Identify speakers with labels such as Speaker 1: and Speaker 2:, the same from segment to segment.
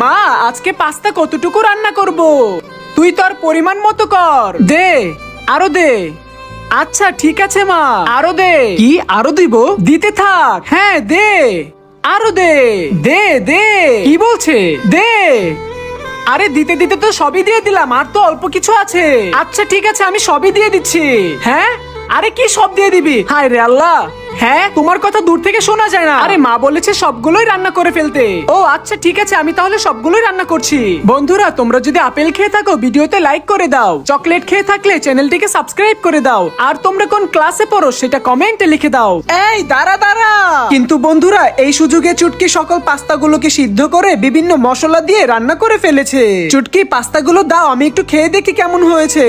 Speaker 1: মা, আজকে পাস্তা কতটুকু রান্না করব? তুই তোর পরিমাণ মতো কর। দে, আরো দে। আচ্ছা ঠিক আছে মা, আরো দে। কি আরো দিব? দিতে থাক। হ্যাঁ দে, আরো দে। দে দে। কি বলছে? দে। আরে দিতে দিতে তো সবই দিয়ে দিলাম, আর তো অল্প কিছু আছে। আচ্ছা ঠিক আছে, আমি সবই দিয়ে দিচ্ছি। হ্যাঁ, আরে কি সব দিয়ে দিবি? হায় রে আল্লাহ। হ্যাঁ, তোমার কথা দূর থেকে শোনা যায় না। আরে মা বলেছে সবগুলোই রান্না করে ফেলতে। ও আচ্ছা ঠিক আছে, আমি তাহলে সবগুলোই রান্না করছি। বন্ধুরা, তোমরা যদি আপেল খেয়ে থাকো ভিডিওতে লাইক করে দাও, চকলেট খেয়ে থাকলে চ্যানেলটিকে সাবস্ক্রাইব করে দাও, আর তোমরা কোন ক্লাসে পড়ো সেটা কমেন্টে লিখে দাও। এই দাঁড়া দাঁড়া। কিন্তু বন্ধুরা, এই সুযোগে চুটকি সকল পাস্তাগুলোকে সিদ্ধ করে বিভিন্ন মশলা দিয়ে রান্না করে ফেলেছে। চুটকি পাস্তাগুলো দাও, আমি একটু খেয়ে দেখি কেমন হয়েছে।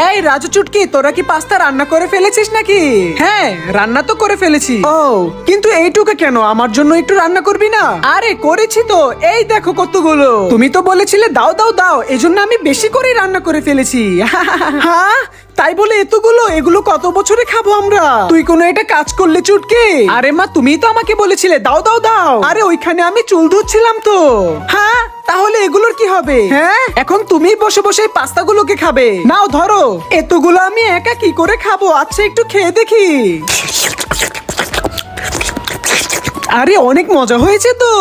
Speaker 1: এই রাজু চুটকি, তোরা কি পাস্তা রান্না করে ফেলেছিস নাকি? হ্যাঁ, রান্না তো করে ফেলেছি। ও, কিন্তু এইটুকু কেন? আমার জন্য একটু রান্না করবি না? আরে করেছি তো, এই দেখো কতগুলো। তুমি তো বলেছিলে দাও দাও দাও, এজন্য আমি বেশি করে রান্না করে ফেলেছি। হ্যাঁ, তাই বলে এতগুলো? এগুলো কত বছরে খাবো আমরা? তুই কোনো একটা কাজ করলে চুটকি? আরে মা, তুমিই তো আমাকে বলেছিলে দাও দাও দাও। আরে ওইখানে আমি চুল ধুচ্ছিলাম তো। হ্যাঁ, তাহলে এগুলোর কি হবে? হ্যাঁ, এখন তুমি বসে বসে পাস্তাগুলোকে খাবে। নাও ধরো। এতগুলো আমি একা কি করে খাবো? আচ্ছা একটু খেয়ে দেখি। আরে অনেক মজা হয়েছে তো।